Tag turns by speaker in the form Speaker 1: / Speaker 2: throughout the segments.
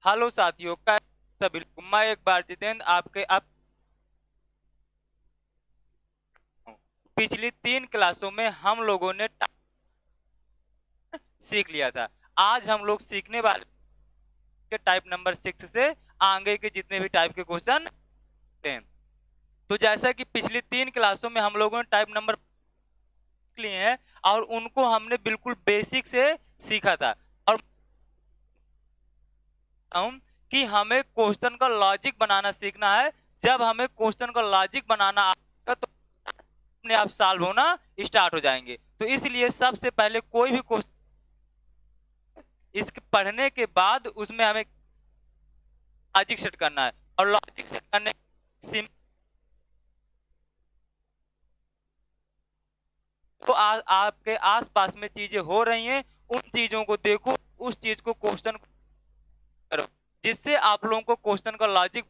Speaker 1: Hello साथियों का सभी लोग, मैं एक बार जितेंद्र आपके आप पिछली 3 क्लासों में हम लोगों ने सीख लिया था। आज हम लोग सीखने वाले के टाइप नंबर 6 से आगे के जितने भी टाइप के क्वेश्चन हैं। तो जैसा कि पिछली 3 क्लासों में हम लोगों ने टाइप नंबर लिए हैं और उनको हमने बिल्कुल बेसिक से सीखा था और कि हमें क्वेश्चन का लॉजिक बनाना सीखना है। जब हमें क्वेश्चन का लॉजिक बनाना आएगा तो अपने आप सॉल्व होना स्टार्ट हो जाएंगे। तो इसलिए सबसे पहले कोई भी क्वेश्चन इसके पढ़ने के बाद उसमें हमें लॉजिक सेट करना है और लॉजिक सेट करने तो आपके आसपास में चीजें हो रही हैं, उन चीजों को देखो, उस चीज को क्वेश्चन करो, जिससे आप लोगों को क्वेश्चन का लॉजिक,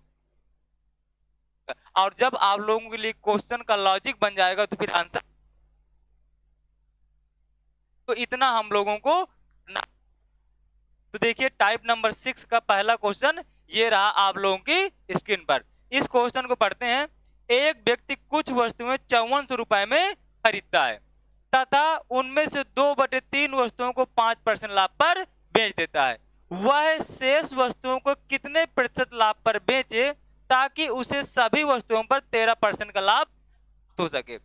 Speaker 1: और जब आप लोगों के लिए क्वेश्चन का लॉजिक बन जाएगा तो फिर आंसर, तो इतना हम लोगों को तो देखिए टाइप नंबर 6 का पहला क्वेश्चन ये रहा आप लोगों की स्क्रीन पर। इस क्वेश्चन को पढ़ते हैं। एक व्यक्ति कुछ वस्तुएं 5400 रुपए में खरीदता है तथा उनमें से 2/3 वस्तुओं को 5% लाभ पर बेच देता है। वह शेष वस्तुओं को कितने प्रतिशत लाभ पर बेचे ताकि उसे सभी वस्तुओं पर 13% का लाभ हो सके।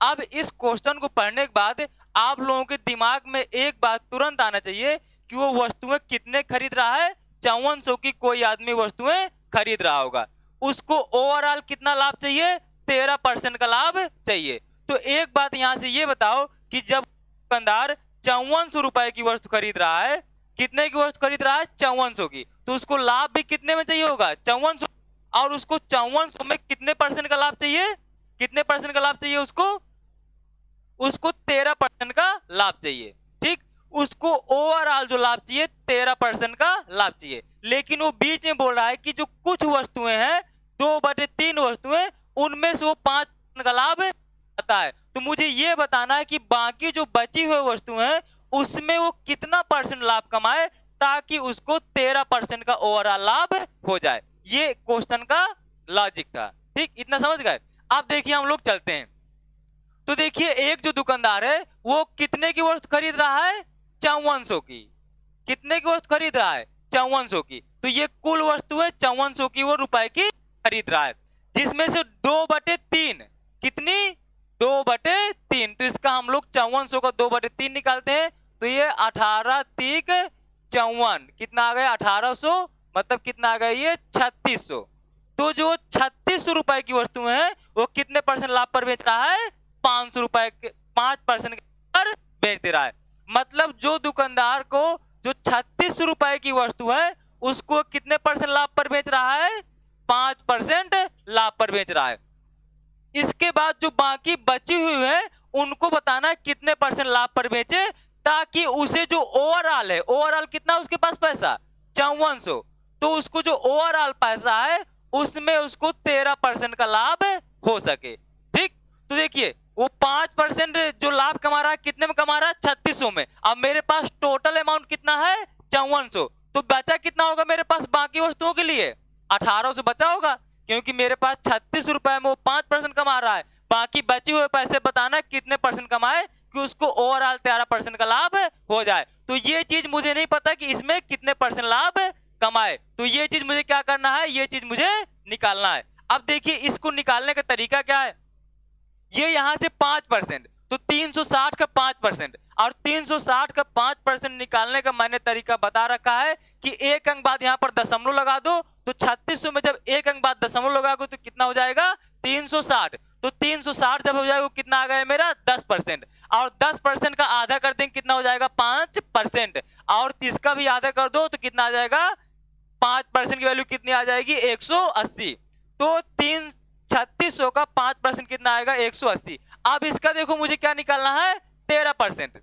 Speaker 1: अब इस क्वेश्चन को पढ़ने के बाद आप लोगों के दिमाग में एक बात तुरंत आना चाहिए कि वो वस्तुएं कितने खरीद रहा है। 5400 की कोई आदमी वस्तुएं खरीद रहा होगा, उसको ओवरऑल कितना लाभ चाहिए? 13% का लाभ चाहिए। तो एक बात यहां से ये बताओ कि जब दुकानदार 5400 रुपए की वस्तु खरीद रहा है, कितने की वस्तु खरीद रहा है? 5400 की, तो उसको लाभ भी कितने में चाहिए होगा? 5400। और उसको 5400 में कितने परसेंट का लाभ चाहिए? कितने परसेंट का लाभ चाहिए उसको? उसको 13% का लाभ चाहिए। ठीक, उसको ओवरऑल जो लाभ चाहिए 13% का लाभ चाहिए। लेकिन वो बीच में बोल रहा है कि जो कुछ वस्तुएं हैं, 2/3 वस्तुएं, उनमें से वो 5% का लाभ आता है। तो मुझे ये बताना है कि बाकी जो बची हुई वस्तुएं हैं उसमें वो कितना परसेंट लाभ कमाए ताकि उसको 13% का ओवरऑल लाभ हो जाए। ये क्वेश्चन का लॉजिक था। ठीक, इतना समझ गए। अब देखिए हम लोग चलते हैं। तो देखिए एक जो दुकानदार है वो कितने की वस्तु खरीद रहा है? 5400 की। कितने की वस्तु खरीद रहा है? 5400 की। तो ये कुल वस्तु है 5400 की, वो रुपए की खरीद रहा है, जिसमें से 2/3 कितनी? 2/3। तो इसका हम लोग 5400 का 2/3 निकालते हैं तो ये 18 तीक 54 कितना आ गया? 1800, मतलब कितना आ गया? ये 3600। तो जो 3600 रुपए की वस्तुएं हैं वो कितने परसेंट लाभ पर बेच रहा है? 500 रुपए के 5% पर बेच दे रहा है। मतलब जो दुकानदार को जो 3600 रुपए की वस्तु है उसको कितने परसेंट लाभ पर बेच रहा है? 5% लाभ पर बेच रहा है। इसके बाद जो बाकी बची हुई है उनको बताना है कितने परसेंट लाभ पर बेचे ताकि उसे जो ओवरऑल है, ओवरऑल कितना उसके पास पैसा? 5400। तो उसको जो ओवरऑल पैसा है उसमें उसको 13% का लाभ हो सके। ठीक, तो देखिए वो 5% जो लाभ कमा रहा है कितने में कमा रहा है? 3600 में। अब मेरे पास टोटल अमाउंट कितना है? 5400। तो बचा कितना होगा मेरे पास बाकी वस्तुओं के लिए? 1800 बचा होगा, क्योंकि मेरे पास 36 रुपए में वो 5% कमा रहा है। बाकी बचे हुए पैसे बताना कितने परसेंट कमाए कि उसको ओवरऑल 13% का लाभ हो जाए। तो ये चीज मुझे नहीं पता कि इसमें कितने परसेंट लाभ कमाए, तो ये चीज मुझे क्या करना है? ये चीज मुझे निकालना है। अब देखिए इसको निकालने का तरीका क्या है। ये यहां से 5%, तो 360 का 5%, और 360 का 5% निकालने का मैंने तरीका बता रखा है कि एक अंक बाद यहां पर दशमलव लगा दो। तो 3600 में जब एक अंक बाद दशमलव लगाओगे तो कितना हो जाएगा? 360। तो 360 जब हो जाएगा कितना आ गया मेरा? 10%। और 10% का आधा कर देंगे कितना हो जाएगा? 5%। और इसका भी आधा कर दो तो कितना आ जाएगा? 5% की वैल्यू कितनी आ जाएगी? 180। तो 3600 का 5% कितना आएगा? 180। अब इसका देखो मुझे क्या निकालना है? 13%।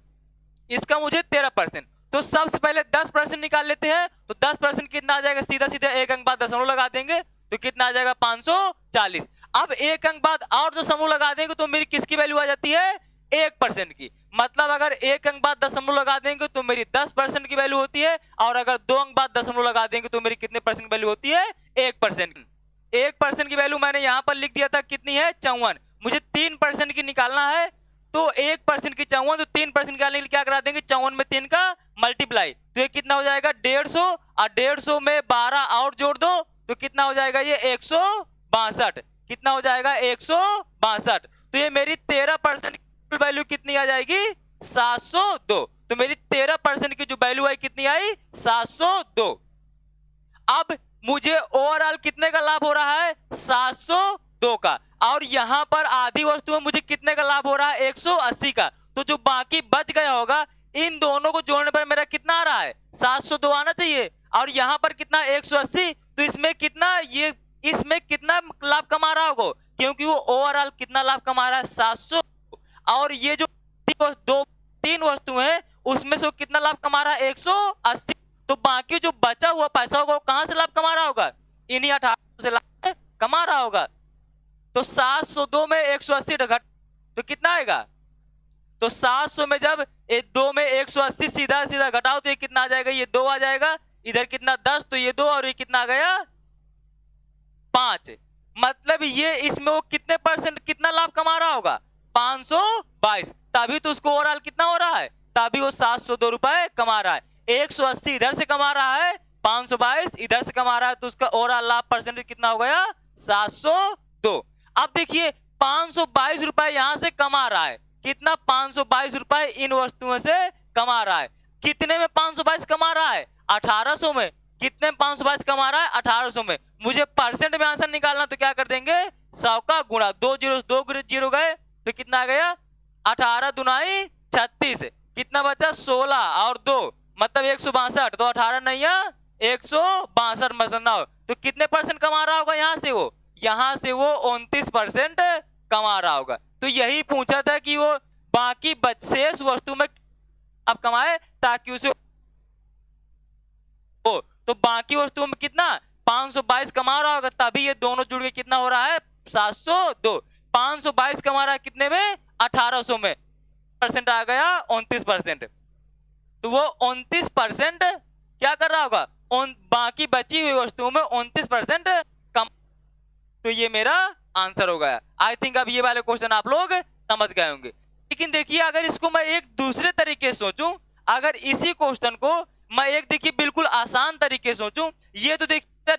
Speaker 1: इसका मुझे 13%। तो सबसे पहले 10% निकाल लेते हैं। तो 10% कितना आ जाएगा? सीधा सीधा एक अंक बाद दशमलव लगा देंगे तो कितना आ जाएगा? 540। अब एक अंक बाद और दशमलव लगा देंगे तो मेरी किसकी वैल्यू आ जाती है? 1% की। मतलब अगर 1 अंक बाद दशमलव लगा देंगे तो मेरी 10% की वैल्यू होती है, और अगर 2 अंक बाद दशमलव लगा देंगे तो मेरी कितने परसेंट की वैल्यू होती है? 1%। 1% की वैल्यू मैंने यहां पर लिख दिया था, कितनी है? 54। मुझे 3% की निकालना है, तो 1% की 54, तो 3% निकालने के लिए क्या करा देंगे? 54 में 3 का मल्टीप्लाई, तो ये कितना हो जाएगा? 150, और 150 में 12 और जोड़ दो तो कितना हो जाएगा? ये 162। कितना हो जाएगा? 162। तो ये मेरी 13% की वैल्यू कितनी आ जाएगी? 702। तो मेरी 13% की जो वैल्यू आई कितनी आई? 702। अब मुझे ओवरऑल कितने का लाभ हो रहा है? 702 का, और यहां पर आधी वस्तु में मुझे कितने का लाभ हो रहा है? 180 का। तो जो बाकी बच गया होगा, इन दोनों को जोड़ने पर मेरा कितना आ रहा है? 702 आना चाहिए, और यहां पर कितना? 180। तो इसमें कितना, ये इसमें कितना लाभ कमा रहा होगा? क्योंकि वो ओवरऑल कितना लाभ कमा रहा है? 700। और ये जो तीन वस्तुएं हैं उसमें से वो कितना लाभ कमा रहा है? 180। तो बाकी जो बचा हुआ पैसा होगा वो कहां से लाभ कमा रहा होगा? इन्हीं 1800 से लाभ कमा रहा होगा। तो 702 में 180 घट तो कितना आएगा? तो 700 में जब 2 में 180 सीधा सीधा घटाओ तो ये कितना आ जाएगा? ये 2 आ जाएगा। इधर कितना? 10, तो ये 2, और ये कितना आ गया? 5। मतलब ये इसमें वो कितने परसेंट कितना लाभ कमा रहा होगा? 522। तभी तो उसको ओवरऑल कितना हो रहा है? तभी वो 702 रुपए कमा रहा है। 180 इधर से कमा रहा है, 522 इधर से कमा रहा है, तो उसका ओवरऑल लाभ परसेंटेज कितना हो गया? 702। अब देखिए 522 रुपए यहां से कमा रहा है। कितना? 522 रुपए इन वस्तुओं से कमा रहा है। कितने में 522 कमा रहा है? 1800 में। कितने में 522 कमा रहा है? 1800 में। मुझे परसेंट में आंसर निकालना, तो क्या कर देंगे? 100 का गुणा, 2 जीरो गए तो कितना आ गया? 18 दुनाई 36, कितना बचा? 16 और 2 मतलब 162। तो 18 नहीं है 162 मतलब 9। तो कितने परसेंट कमा रहा होगा यहां से? वो यहां से वो 29% कमा रहा होगा। तो यही पूछा था कि वो बाकी शेष वस्तु में अब कमाए ताकि उसे हो। तो बाकी वस्तुओं में कितना? 522 कमा रहा होगा, तभी ये दोनों जुड़ के कितना हो रहा है? 702। 522 कमा रहा है कितने में? 1800 में। परसेंट आ गया 29%। तो वो 29% क्या कर रहा होगा? बाकी बची हुई वस्तुओं में 29% कम। तो ये मेरा आंसर हो गया। आई थिंक अब ये वाले क्वेश्चन आप लोग समझ गए होंगे। लेकिन देखिए अगर इसको मैं एक दूसरे तरीके से सोचूं, अगर इसी क्वेश्चन को मैं एक देखिए बिल्कुल आसान तरीके से सोचूं, ये तो देखिए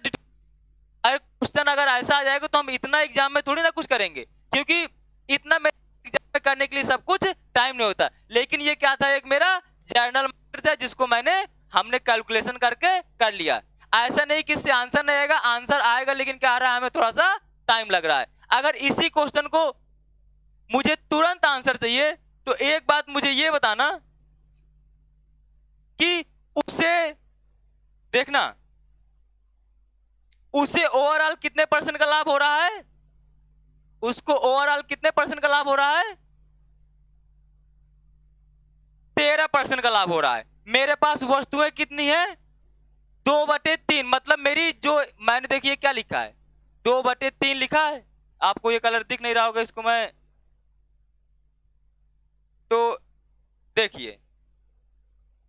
Speaker 1: क्वेश्चन अगर ऐसा आ जाएगा तो हम इतना एग्जाम में थोड़ी ना कुछ करेंगे, क्योंकि इतना एग्जाम में करने के लिए सब कुछ टाइम नहीं होता। लेकिन ये क्या था? एक मेरा जर्नल था जिसको हमने कैलकुलेशन करके कर लिया। ऐसा नहीं कि इससे आंसर नहीं आएगा, आंसर आएगा, लेकिन क्या आ रहा है? हमें थोड़ा सा टाइम लग रहा है। अगर इसी क्वेश्चन को मुझे तुरंत आंसर चाहिए तो एक बात मुझे ये बताना कि उसे देखना, उसे ओवरऑल कितने परसेंट का लाभ हो रहा है? उसको ओवरऑल कितने परसेंट का लाभ हो रहा है? 13% का लाभ हो रहा है। मेरे पास वस्तुएं कितनी है? 2/3। मतलब मेरी जो मैंने देखिए क्या लिखा है? 2/3 लिखा है। आपको ये कलर दिख नहीं रहा होगा, इसको मैं तो देखिए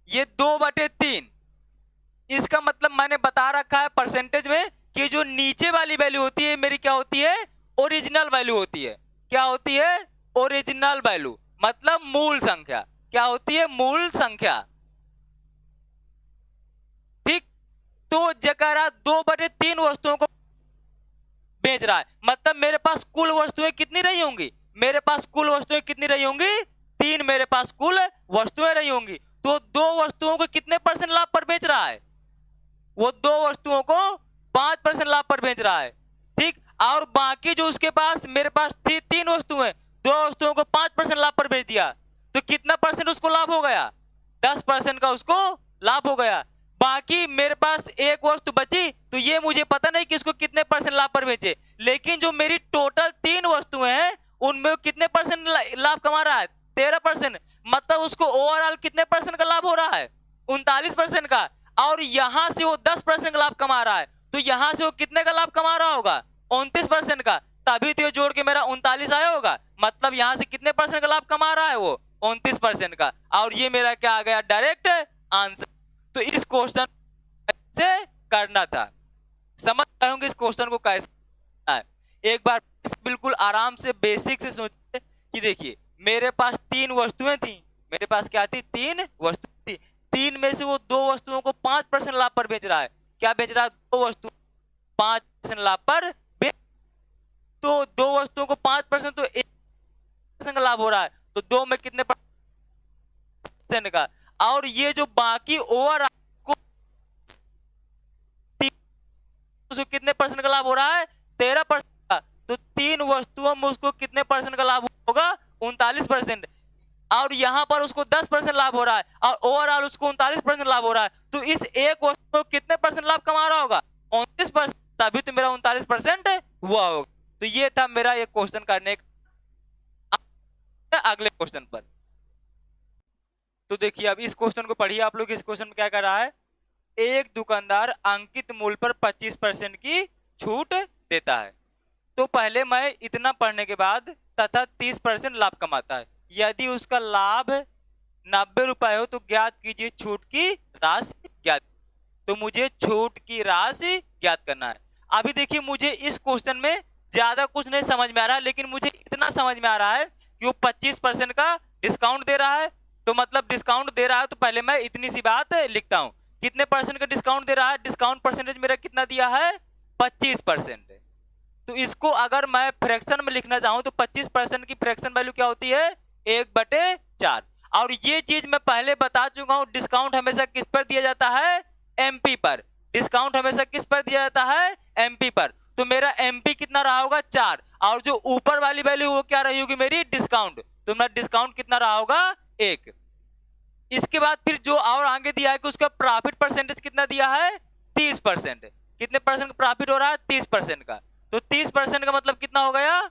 Speaker 1: ये 2/3। इसका मतलब मैंने बता रखा है परसेंटेज में कि जो नीचे वाली वैल्यू होती है मेरी क्या होती है? ओरिजिनल वैल्यू होती है। क्या होती है? ओरिजिनल वैल्यू, मतलब मूल संख्या। क्या होती है? मूल संख्या। ठीक। तो जकरा 2/3 वस्तुओं को बेच रहा है, मतलब मेरे पास कुल वस्तुएं कितनी रही होंगी? मेरे पास कुल वस्तुएं कितनी रही होंगी? 3 मेरे पास कुल वस्तुएं रही होंगी। तो 2 वस्तुओं को कितने परसेंट लाभ पर बेच रहा है? वो 2 वस्तुओं को 5% लाभ पर बेच रहा है। ठीक। और बाकी जो उसके पास मेरे पास थी 3 वस्तुएं, 2 वस्तुओं को 5% लाभ पर बेच दिया, तो कितना परसेंट उसको लाभ हो गया? 10% का उसको लाभ हो गया। बाकी मेरे पास एक वस्तु बची, तो ये मुझे पता नहीं कि इसको कितने परसेंट लाभ पर बेचे, लेकिन जो मेरी टोटल 3 वस्तुएं हैं उनमें कितने परसेंट लाभ कमा रहा है? 13%। मतलब उसको ओवरऑल कितने परसेंट का लाभ हो रहा है? 39% का। और यहां से वो 10% का लाभ कमा रहा है, तो यहां से वो कितने का लाभ कमा रहा होगा? 29% का। तभी तो ये जोड़ के मेरा 39 आया होगा। मतलब यहाँ से कितने परसेंट का लाभ कमा रहा है वो, 29% का। और ये मेरा क्या आ गया, डायरेक्ट आंसर। तो इस क्वेश्चन से करना था, समझ रहे होंगे इस क्वेश्चन को कैसे करना है। एक बार बिल्कुल आराम से बेसिक से सोचिए कि देखिए मेरे पास 3 वस्तुएं थी, मेरे पास क्या थी, 3 वस्तुएं थी। 3 में से वो 2 वस्तुओं को 5% लाभ पर बेच रहा है। क्या बेच रहा है, 2 वस्तु 5% लाभ पर बेच, तो 2 वस्तुओं को 5% तो 1% का लाभ हो रहा है, तो 2 में कितने परसेंट का। और ये जो बाकी ओवर उसको कितने परसेंट का लाभ हो रहा है, 13% का। तो 3 वस्तुओं में उसको कितने परसेंट का लाभ होगा, 39%। और यहाँ पर उसको 10% लाभ हो रहा है और ओवरऑल उसको 39% लाभ हो रहा है। तो इस एक वस्तु को कितने परसेंट लाभ कमा रहा होगा, 29%, तभी तो मेरा 39% हुआ होगा। तो ये था मेरा ये क्वेश्चन करने का। अगले क्वेश्चन पर तो देखिए, अब इस क्वेश्चन को पढ़िए आप लोग। इस क्वेश्चन में क्या कर रहा है, एक दुकानदार अंकित मूल्य पर 25% की छूट देता है। तो पहले मैं इतना पढ़ने के बाद तथा 30% लाभ कमाता है। यदि उसका लाभ 90 रुपए हो तो ज्ञात कीजिए छूट की राशि ज्ञात। तो मुझे छूट की राशि ज्ञात करना है। अभी देखिए मुझे इस क्वेश्चन में ज्यादा कुछ नहीं समझ में आ रहा है, लेकिन मुझे इतना समझ में आ रहा है कि वो 25% का डिस्काउंट दे रहा है। तो मतलब डिस्काउंट दे रहा है, तो पहले मैं इतनी सी बात लिखता हूं, कितने परसेंट का डिस्काउंट दे रहा है, डिस्काउंट परसेंटेज मेरा कितना दिया है, 25%। तो इसको अगर मैं फ्रैक्शन में लिखना चाहूं तो 25% की फ्रैक्शन वैल्यू क्या होती है, 1/4। और ये चीज मैं पहले बता चुका हूं, डिस्काउंट हमेशा किस पर दिया जाता है, एमपी पर। डिस्काउंट हमेशा किस पर दिया जाता है, एमपी पर। तो मेरा एमपी कितना रहा होगा, 4। और जो ऊपर वाली वैल्यू वो क्या रही होगी मेरी, डिस्काउंट। तो मेरा डिस्काउंट कितना रहा होगा, 1। इसके बाद फिर जो और आगे दिया है कि उसका प्रॉफिट परसेंटेज कितना दिया है, 30%। कितने परसेंट का प्रॉफिट हो रहा है, 30% का। तो 30% का मतलब कितना हो गया,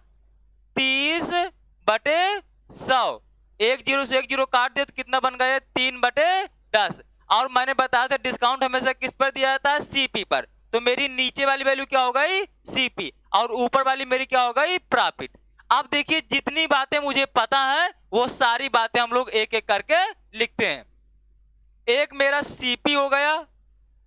Speaker 1: 30/100। 1 0 से 1 0 काट दे तो कितना बन गया, 3/10। और मैंने बताया था डिस्काउंट हमेशा किस पर दिया जाता है, सीपी पर। तो मेरी नीचे वाली वैल्यू क्या हो गई, सीपी, और ऊपर वाली मेरी क्या हो गई, प्रॉफिट। अब देखिए जितनी बातें मुझे पता है वो सारी बातें हम लोग एक एक करके लिखते हैं। एक मेरा सीपी हो गया,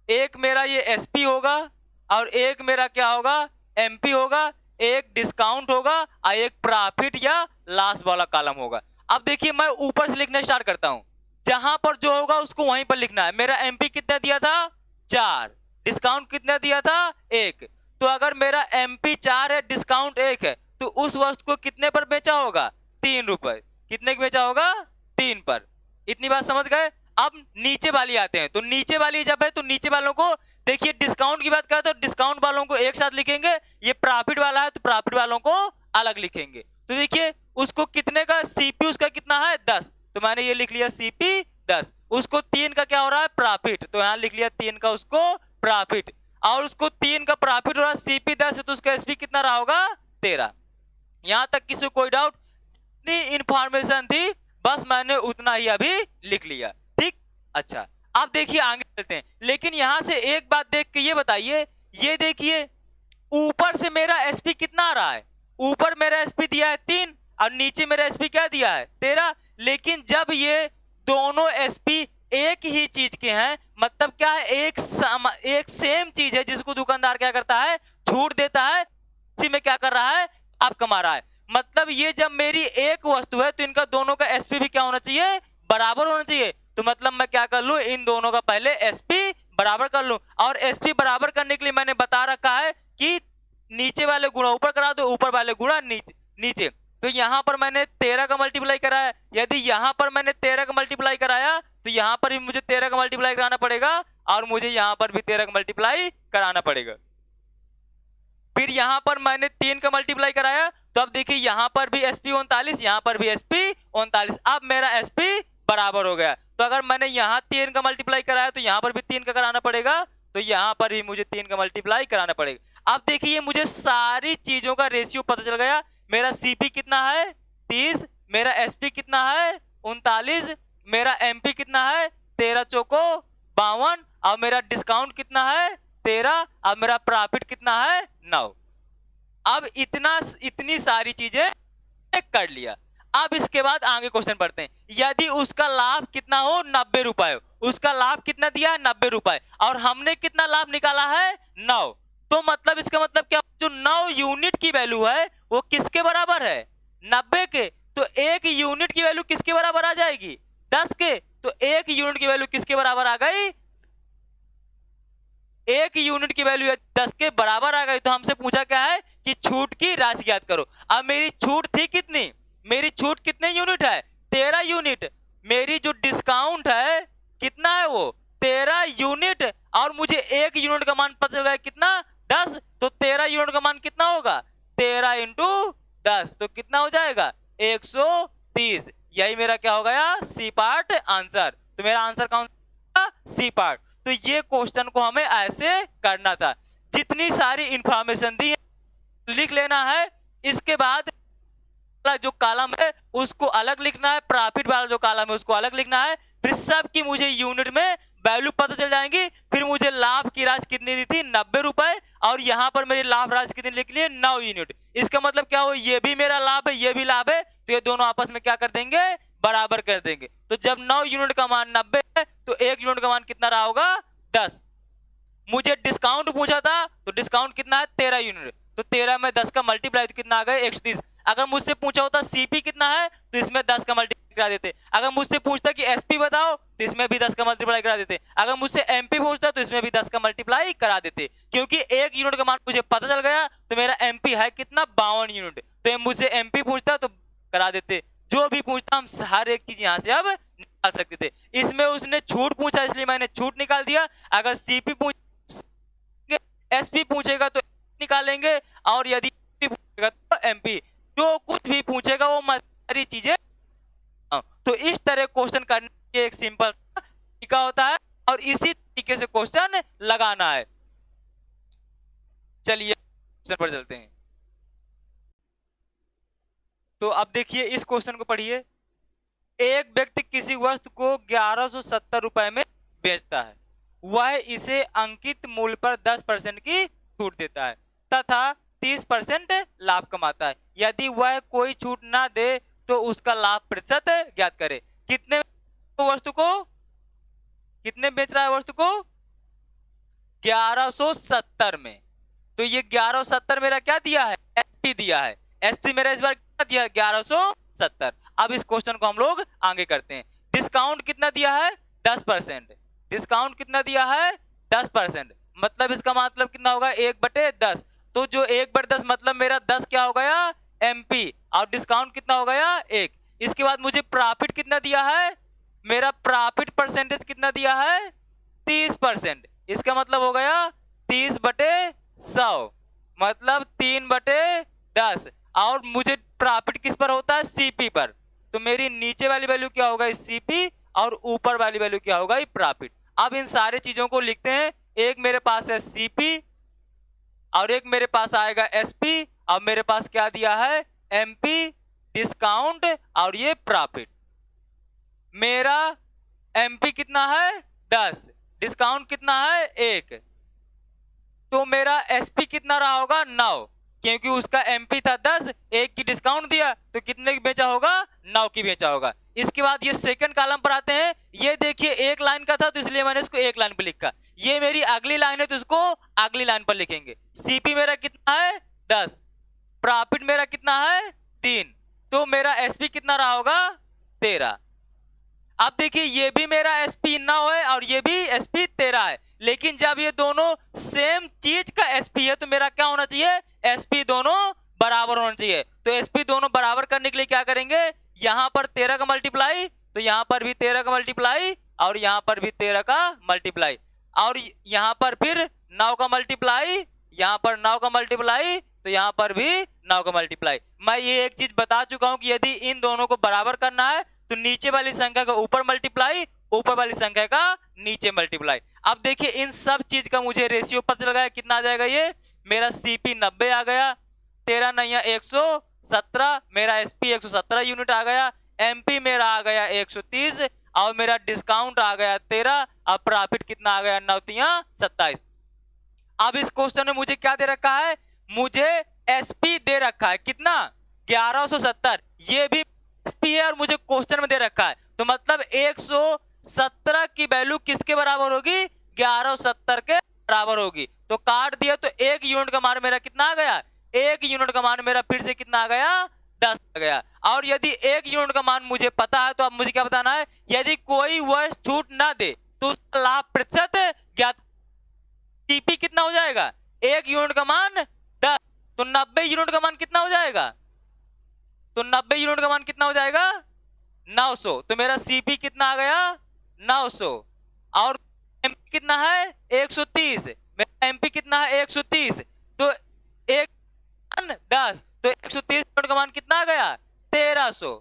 Speaker 1: एक मेरा ये एसपी होगा, और एक मेरा क्या होगा, एमपी होगा, एक डिस्काउंट होगा, और एक प्रॉफिट या लॉस वाला कॉलम होगा। अब देखिए मैं ऊपर से लिखना स्टार्ट करता हूं, जहां पर जो होगा उसको वहीं पर लिखना है। मेरा एमपी कितना दिया था, 4। डिस्काउंट कितना दिया था, 1। तो अगर मेरा एमपी 4 है, डिस्काउंट 1 है, तो उस वस्तु को कितने पर बेचा होगा, 3 रुपए। कितने की बेचा होगा, 3 पर। इतनी बात समझ गए। अब नीचे वाली आते हैं, तो नीचे वाली जब है तो नीचे वालों को देखिए, डिस्काउंट की बात करें तो डिस्काउंट वालों को एक साथ लिखेंगे, ये प्रॉफिट वाला है तो प्रॉफिट वालों को अलग लिखेंगे। तो देखिए उसको कितने का, सीपी उसका कितना है, 10। तो मैंने ये लिख लिया सीपी 10। उसको 3 का क्या हो रहा है, प्रॉफिट, तो यहां लिख लिया 3 का उसको प्रॉफिट। और उसको 3 का प्रॉफिट हो रहा है, सीपी 10 है, तो उसका एसपी कितना रहा होगा, 13। यहां तक किसी कोई डाउट, इतनी इंफॉर्मेशन थी, बस मैंने उतना ही अभी लिख लिया, ठीक। अच्छा अब देखिए आगे चलते हैं, लेकिन यहां से एक बात देख के ये बताइए, ये देखिए ऊपर से मेरा एसपी कितना आ रहा है, ऊपर मेरा एसपी दिया है 3 और नीचे मेरा एसपी क्या दिया है, 13। लेकिन जब ये दोनों एसपी एक ही चीज के हैं, मतलब क्या है, एक सेम चीज है जिसको दुकानदार क्या करता है, छूट देता है, उसी में क्या कर रहा है, आप कमा रहा है। मतलब ये जब मेरी एक वस्तु है तो इनका दोनों का एसपी भी क्या होना चाहिए, बराबर होना चाहिए। तो मतलब मैं क्या कर लूं, इन दोनों का पहले एसपी बराबर कर लूं। और एसपी बराबर करने के लिए मैंने बता रखा है कि नीचे वाले गुणा ऊपर करा दो, ऊपर वाले गुणा नीचे। तो यहां पर मैंने 13 का मल्टीप्लाई कराया, यदि यहां पर मैंने 13 का मल्टीप्लाई कराया तो यहां पर भी मुझे 13 का मल्टीप्लाई कराना पड़ेगा, और मुझे यहां पर भी 13 का मल्टीप्लाई कराना पड़ेगा। फिर यहां पर मैंने 3 का मल्टीप्लाई कराया, तो अब देखिए यहां पर भी एसपी 39, यहां पर भी एसपी 39। अब मेरा एसपी बराबर हो गया। तो अगर मैंने यहां 3 का मल्टीप्लाई कराया तो यहां पर भी 3 का कराना पड़ेगा, तो यहां पर भी मुझे 3 का मल्टीप्लाई कराना पड़ेगा। अब देखिए मुझे सारी चीजों का रेशियो पता चल गया। मेरा सीपी कितना है, 30, मेरा एसपी कितना है, 39, मेरा एमपी कितना है, 13 चौको 52, और मेरा डिस्काउंट कितना है, 13, अब मेरा प्रॉफिट कितना है, 9। अब इतनी सारी चीजें कर लिया। अब इसके बाद आगे क्वेश्चन पढ़ते हैं। यदि उसका लाभ कितना हो, 90 रुपए, उसका लाभ कितना दिया है, 90 रुपए, और हमने कितना लाभ निकाला है, 9। तो मतलब इसका मतलब क्या, जो 9 यूनिट की वैल्यू है वो किसके बराबर है, 90 के। तो 1 यूनिट की वैल्यू किसके बराबर आ जाएगी, 10 के। तो 1 यूनिट की वैल्यू किसके बराबर आ गई, 1 यूनिट की वैल्यू 10 के बराबर आ गई। तो हमसे पूछा क्या है कि छूट की राशि ज्ञात करो। अब मेरी छूट थी कितनी, मेरी छूट कितने यूनिट है, 13 यूनिट। मेरी जो डिस्काउंट है कितना है, वो 13 यूनिट, और मुझे 1 यूनिट का मान पता चल गया कितना, 10। तो 13 यूनिट का मान कितना होगा, 13 इंटू 10, तो कितना हो जाएगा, 130। यही मेरा क्या हो गया, सी पार्ट आंसर। तो मेरा आंसर कौन सा, सी पार्ट। तो ये क्वेश्चन को हमें ऐसे करना था। जितनी सारी इंफॉर्मेशन दी है लिख लेना है। इसके बाद जो कॉलम है उसको अलग लिखना है, प्रॉफिट वाला जो कॉलम है उसको अलग लिखना है। फिर सब की मुझे यूनिट में वैल्यू पता चल जाएंगी। फिर मुझे लाभ की राशि कितनी दी थी, 90 रुपए, और यहां पर मेरी लाभ राशि कितनी लिख ली, 9 यूनिट। इसका मतलब क्या हो, ये भी मेरा लाभ है, ये भी लाभ है, तो ये दोनों आपस में क्या कर देंगे, बराबर कर देंगे। तो जब 9 यूनिट का मान 90 है तो 1 यूनिट का मान कितना रहा होगा, 10। मुझे डिस्काउंट पूछा था, तो डिस्काउंट कितना है, 13 यूनिट। तो 13 में 10 का मल्टीप्लाई तो कितना आ गया, 130। अगर मुझसे पूछा होता सीपी कितना है, तो इसमें 10 का मल्टीप्लाई करा देते। अगर मुझसे पूछता कि एसपी बताओ, तो इसमें भी 10 का मल्टीप्लाई करा देते। अगर मुझसे एमपी पूछता तो इसमें भी 10 का मल्टीप्लाई करा देते। क्योंकि 1 यूनिट का मान मुझे पता चल गया, तो मेरा एमपी है कितना, 52 यूनिट। तो मुझसे एमपी पूछता तो करा देते। जो भी पूछता हम हर एक चीज यहां से अब निकाल सकते थे। इसमें उसने छूट पूछा इसलिए मैंने छूट निकाल दिया। अगर सीपी पूछ, एसपी पूछेगा तो निकालेंगे, और यदि पूछेगा तो एमपी। जो कुछ भी पूछेगा वो सारी चीजें। तो इस तरह क्वेश्चन करने के एक सिंपल तरीका होता है, और इसी तरीके से क्वेश्चन लगाना है। चलिए क्वेश्चन पर चलते हैं। तो अब देखिए इस क्वेश्चन को पढ़िए। एक व्यक्ति किसी वस्तु को 1170 रुपए में बेचता है, वह इसे अंकित मूल्य पर 10% की छूट देता है तथा 30% लाभ कमाता है। यदि वह कोई छूट ना दे तो उसका लाभ प्रतिशत ज्ञात करे। कितने वस्तु को, कितने बेच रहा है वस्तु को, 1170 में। तो ये 1170 मेरा क्या दिया है, एसपी दिया है। एसपी मेरा इस बार कितना दिया है, 1170। अब इस क्वेश्चन को हम लोग आगे करते हैं। डिस्काउंट कितना दिया है, 10%। डिस्काउंट कितना दिया है, 10%। मतलब इसका मतलब कितना होगा, 1/10। तो जो 1/10 मतलब मेरा 10 क्या हो गया, एमपी, और डिस्काउंट कितना हो गया, 1। इसके बाद मुझे प्रॉफिट कितना दिया है, मेरा प्रॉफिट परसेंटेज कितना दिया है, 30%। इसका मतलब हो गया 30/100, मतलब 3/10। और मुझे प्रॉफिट किस पर होता है, सीपी पर। तो मेरी नीचे वाली वैल्यू क्या होगा, सीपी, और ऊपर वाली वैल्यू क्या होगा, प्रॉफिट। अब इन सारे चीजों को लिखते हैं। एक मेरे पास है सीपी, और एक मेरे पास आएगा एसपी, और मेरे पास क्या दिया है, एमपी, डिस्काउंट, और ये प्रॉफिट। मेरा एमपी कितना है, 10, डिस्काउंट कितना है, 1। तो मेरा एसपी कितना रहा होगा, 9, क्योंकि उसका एमपी था 10, 1 की डिस्काउंट दिया, तो कितने की बेचा होगा, 9 की बेचा होगा। इसके बाद ये सेकंड कॉलम पर आते हैं। ये देखिए एक लाइन का था तो इसलिए मैंने इसको एक लाइन पर लिखा। ये मेरी अगली लाइन है तो इसको अगली लाइन पर लिखेंगे। सीपी मेरा कितना है, 10, प्रॉफिट मेरा कितना है, 3, तो मेरा एसपी कितना रहा होगा, 13। अब देखिए ये भी मेरा एसपी 9 है और ये भी एसपी 13 है, लेकिन जब ये दोनों सेम चीज का एसपी है तो मेरा क्या होना चाहिए, एसपी दोनों बराबर होना चाहिए। तो एसपी दोनों बराबर करने के लिए क्या करेंगे, यहां पर 13 का मल्टीप्लाई, तो यहां पर भी 13 का मल्टीप्लाई, और यहां पर भी 13 का मल्टीप्लाई, और यहां पर फिर 9 का मल्टीप्लाई, यहां पर 9 का मल्टीप्लाई, तो यहां पर भी 9 का मल्टीप्लाई। मैं ये एक चीज बता चुका हूं कि यदि इन दोनों को बराबर करना है तो नीचे वाली संख्या का ऊपर मल्टीप्लाई, ऊपर वाली संख्या का नीचे मल्टीप्लाई। अब देखिए इन सब चीज का मुझे रेशियो पता लगा है, कितना आ जाएगा, ये मेरा सीपी 90 आ गया, 13 नहीं 117, मेरा एसपी 117 यूनिट आ गया, एमपी मेरा आ गया 130, और मेरा डिस्काउंट आ गया 13, और प्रॉफिट कितना आ गया, 9 27। अब इस क्वेश्चन में मुझे क्या दे रखा है, मुझे एसपी दे रखा है कितना, 1170 ये भी एसपी है और मुझे क्वेश्चन में दे रखा है, तो मतलब 117 की वैल्यू किसके बराबर होगी? 1170 के बराबर होगी। तो काट दिया तो 1 यूनिट का मान मेरा कितना आ गया? 1 यूनिट का मान मेरा फिर से कितना आ गया? 10 आ गया। और यदि 1 यूनिट का मान मुझे पता है तो अब मुझे क्या बताना है? यदि कोई वर्ष छूट ना दे तो उसका लाभ प्रतिशत ज्ञात। टीपी कितना हो जाएगा? 1 यूनिट का मान 10, तो 90 यूनिट का मान कितना हो जाएगा? तो 90 यूनिट का मान कितना हो जाएगा? 900। तो मेरा सीपी कितना आ गया? 900। और एमपी कितना है? 130। मेरा एमपी कितना है? 130। तो 1 10, तो 130 यूनिट का मान कितना आ गया? 1300।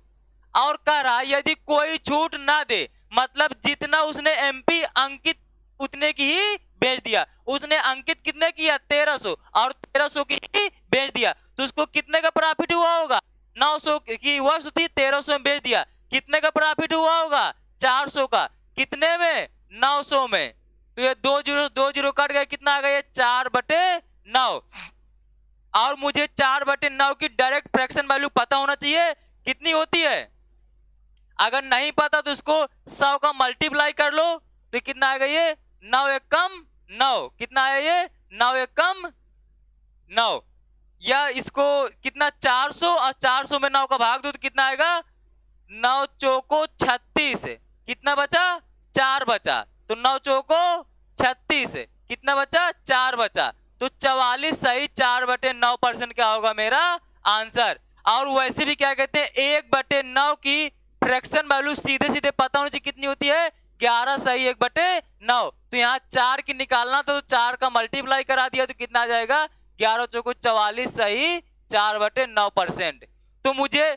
Speaker 1: और कह रहा यदि कोई छूट ना दे, मतलब जितना उसने एमपी अंकित उतने की ही बेच दिया। उसने अंकित कितने किया? 1300, और 1300 की ही बेच दिया, तो उसको कितने का प्रॉफिट हुआ होगा? 900 की वर्ष थी, 1300 में बेच दिया, कितने का प्रॉफिट हुआ होगा? 400 का। कितने में? 900 में। तो ये 2 जीरो कट गए, कितना आ गया? 4/9। और मुझे 4/9 की डायरेक्ट फ्रैक्शन वैल्यू पता होना चाहिए, कितनी होती है? अगर नहीं पता तो इसको 100 का मल्टीप्लाई कर लो, तो कितना आएगा ये? 9 एक कम 9, कितना है ये? 9 एक कम 9। या इसको कितना? 400, और 400 में 9 का भाग दो तो कितना आएगा? 9 चौको 36। कितना बचा? 4 बचा। तो 9 चौको 36, कितना बचा? 4 बचा। तो 44 सही 4/9% क्या होगा मेरा आंसर। और वैसे भी क्या कहते हैं, 1/9 की फ्रैक्शन वैल्यू सीधे सीधे पता होनी चाहिए, कितनी होती है? 11 सही 1/9। तो यहाँ 4 की निकालना तो 4 का मल्टीप्लाई करा दिया तो कितना आ जाएगा? 11 चौको 44 सही 4/9%। तो मुझे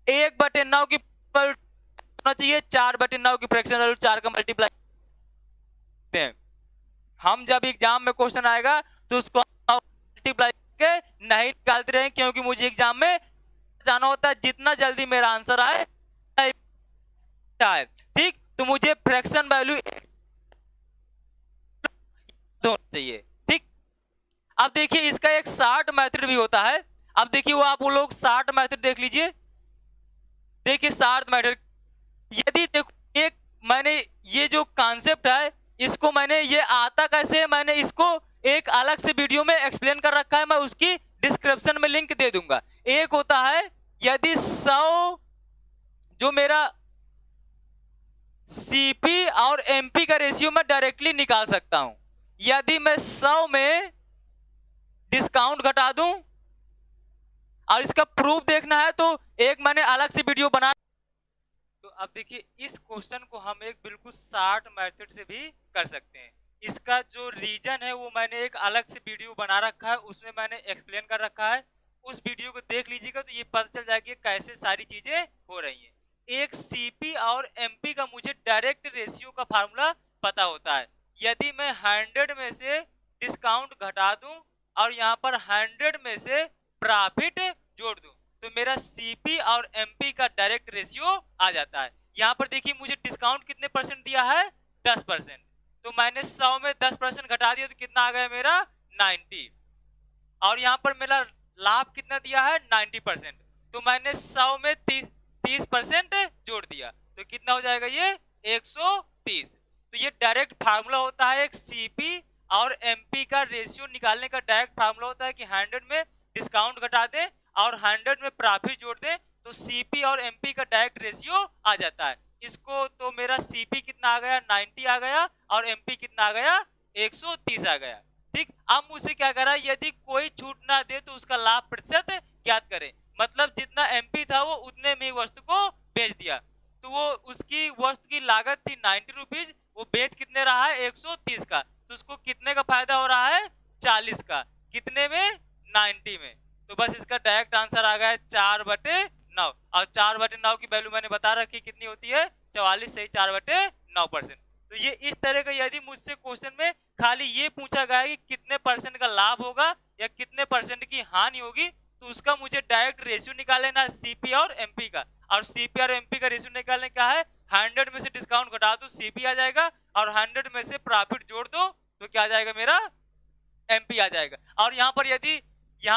Speaker 1: 1/9 की होना चाहिए, 4/9 की फ्रैक्शन वैल्यू 4 का मल्टीप्लाई। हम जब एग्जाम में क्वेश्चन आएगा तो उसको मल्टीप्लाई के नहीं निकालते रहे, क्योंकि मुझे एग्जाम में जाना होता है जितना जल्दी मेरा आंसर आए। ठीक, तो मुझे फ्रैक्शन वैल्यू चाहिए। ठीक, अब देखिए इसका एक शार्ट मेथड भी होता है। अब देखिए वो आप लोग शार्ट मेथड देख लीजिए। देखिए शार्ट मेथड, यदि देखो एक मैंने ये जो कॉन्सेप्ट है इसको मैंने ये आता कैसे है, मैंने इसको एक अलग से वीडियो में एक्सप्लेन कर रखा है, मैं उसकी डिस्क्रिप्शन में लिंक दे दूंगा। एक होता है यदि 100 जो मेरा सीपी और एमपी का रेशियो मैं डायरेक्टली निकाल सकता हूं। यदि मैं 100 में डिस्काउंट घटा दूं और इसका प्रूफ देखना है तो एक मैंने अलग से वीडियो बना। तो अब देखिए इस क्वेश्चन को हम एक बिल्कुल शार्ट मेथड से भी कर सकते हैं। इसका जो रीजन है वो मैंने एक अलग से वीडियो बना रखा है, उसमें मैंने एक्सप्लेन कर रखा है। उस वीडियो को देख लीजिएगा तो ये पता चल जाएगी कैसे सारी चीजें हो रही हैं। एक सीपी और एमपी का मुझे डायरेक्ट रेशियो का फार्मूला पता होता है। यदि मैं 100 में से डिस्काउंट घटा दूं और यहाँ पर 100 में से प्रॉफिट जोड़ दूं तो मेरा सीपी और एमपी का डायरेक्ट रेशियो आ जाता है। यहाँ पर देखिए मुझे डिस्काउंट कितने परसेंट दिया है? 10%। तो मैंने 100 में 10% घटा दिया तो कितना आ गया मेरा? 90। और यहाँ पर मेरा लाभ कितना दिया है? 90%। तो मैंने 100 में 30% जोड़ दिया तो कितना हो जाएगा ये? 130। तो ये डायरेक्ट फार्मूला होता है एक सीपी और एमपी का रेशियो निकालने का। डायरेक्ट फार्मूला होता है कि 100 में डिस्काउंट घटा दे और 100 में प्रॉफिट जोड़ दे तो सीपी और एमपी का डायरेक्ट रेशियो आ जाता है। इसको तो मेरा सीपी कितना आ गया? 90 आ गया और एमपी कितना आ गया? 130 आ गया। ठीक, अब मुझसे क्या करा, यदि कोई छूट ना दे तो उसका लाभ प्रतिशत ज्ञात करें। मतलब जितना एमपी था वो उतने में वस्तु को बेच दिया, तो वो उसकी वस्तु की लागत थी 90 रुपीज, वो बेच कितने रहा है? 130 का। तो उसको कितने का फायदा हो रहा है? 40 का। कितने में? 90 में। तो बस इसका डायरेक्ट आंसर आ गया है 4/9। और 4/9 की वैल्यू मैंने बता रखी कितनी होती है? 44 सही 4/9%। तो ये इस तरह का यदि मुझसे क्वेश्चन में खाली ये पूछा गया कि कितने परसेंट का लाभ होगा या कितने परसेंट की हानि होगी तो उसका मुझे डायरेक्ट रेशियो निकालना है सीपी और एमपी का। और सीपी और एमपी का रेशियो निकालने का है 100 में से डिस्काउंट घटा दो सीपी आ जाएगा और 100 में से प्रॉफिट जोड़ दो तो क्या आ जाएगा मेरा? एमपी आ जाएगा। और यहाँ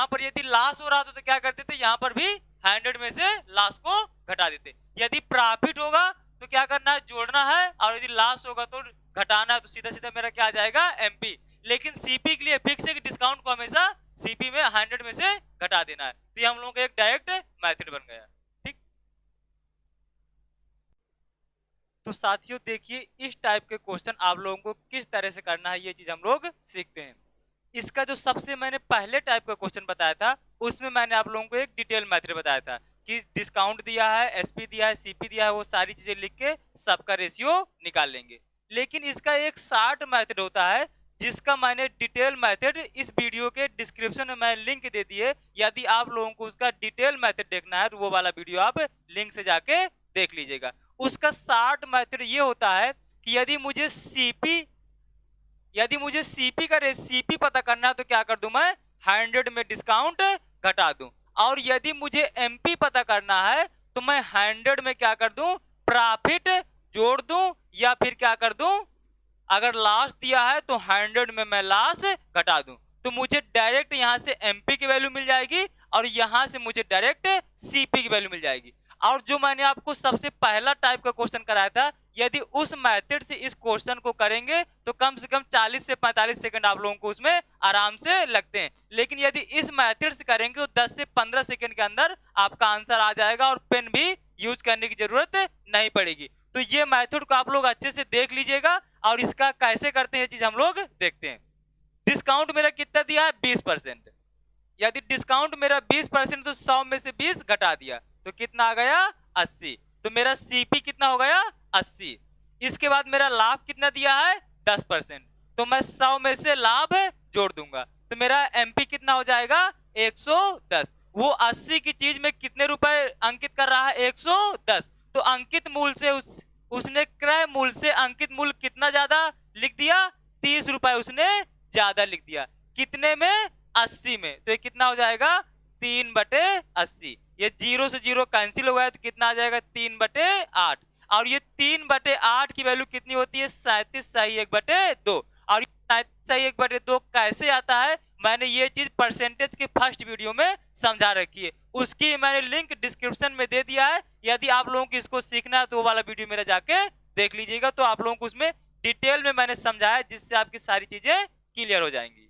Speaker 1: पर यदि लॉस हो रहा था तो क्या करते थे? यहाँ पर भी 100 में से लॉस को घटा देते। यदि प्रॉफिट होगा तो क्या करना है, जोड़ना है, और यदि लॉस होगा तो घटाना है, तो सीधा सीधा मेरा क्या आ जाएगा, एमपी। लेकिन सीपी के लिए फिक्स है कि डिस्काउंट को हमेशा सीपी में 100 में से घटा देना है। तो ये हम लोगों का एक डायरेक्ट मेथड बन गया। ठीक, तो साथियों देखिए इस टाइप के क्वेश्चन आप लोगों को किस तरह से करना है, ये चीज हम लोग सीखते हैं। इसका जो सबसे मैंने पहले टाइप का क्वेश्चन बताया था, उसमें मैंने आप लोगों को एक डिटेल मेथड बताया था कि डिस्काउंट दिया है, एसपी दिया है, सीपी दिया है, वो सारी चीजें लिख के सबका रेशियो निकाल लेंगे। लेकिन इसका एक शार्ट मेथड होता है जिसका मैंने डिटेल मेथड इस वीडियो के डिस्क्रिप्शन में मैं लिंक दे दिए। यदि आप लोगों को उसका डिटेल मेथड देखना है तो वो वाला वीडियो आप लिंक से जाके देख लीजिएगा। उसका शार्ट मेथड ये होता है कि यदि मुझे सीपी का सीपी पता करना है तो क्या कर दूं, मैं 100 में डिस्काउंट घटा दूं। और यदि मुझे एमपी पता करना है तो मैं 100 में क्या कर दूं, प्रॉफिट जोड़ दूं, या फिर क्या कर दूं, अगर लॉस दिया है तो 100 में मैं लॉस घटा दूं। तो मुझे डायरेक्ट यहां से एमपी की वैल्यू मिल जाएगी और यहां से मुझे डायरेक्ट सीपी की वैल्यू मिल जाएगी। और जो मैंने आपको सबसे पहला टाइप का क्वेश्चन कराया था, यदि उस मेथड से इस क्वेश्चन को करेंगे तो कम से कम 40 से 45 सेकंड आप लोगों को उसमें आराम से लगते हैं। लेकिन यदि इस मेथड से करेंगे तो 10 से 15 सेकंड के अंदर आपका आंसर आ जाएगा और पेन भी यूज करने की जरूरत नहीं पड़ेगी। तो ये मेथड को आप लोग अच्छे से देख लीजिएगा और इसका कैसे करते हैं चीज हम लोग देखते हैं। डिस्काउंट मेरा कितना दिया है, 20%। यदि डिस्काउंट मेरा 20% तो 100 में से 20 घटा दिया तो कितना आ गया, 80। तो मेरा सीपी कितना हो गया, 80। इसके बाद मेरा लाभ कितना दिया है, 10%। तो मैं 100 में से लाभ जोड़ दूंगा तो मेरा एमपी कितना हो जाएगा, 110। वो 80 की चीज में कितने रुपए अंकित कर रहा है, 110। तो अंकित मूल्य से उसने क्रय मूल्य से अंकित मूल्य कितना ज्यादा लिख दिया, 30 रुपए उसने ज्यादा लिख दिया। कितने में, 80 में। तो ये कितना हो जाएगा, 3/80। ये 0 से 0 कैंसिल हो गया तो कितना आ जाएगा, 3/8। और ये 3/8 की वैल्यू कितनी होती है, 37 सही 1/2। और 37 सही 1/2 कैसे आता है, मैंने ये चीज परसेंटेज के फर्स्ट वीडियो में समझा रखी है, उसकी मैंने लिंक डिस्क्रिप्शन में दे दिया है। यदि आप लोगों को इसको सीखना है तो वो वाला वीडियो मेरा जाके देख लीजिएगा, तो आप लोगों को उसमें डिटेल में मैंने समझाया जिससे आपकी सारी चीजें क्लियर हो जाएंगी।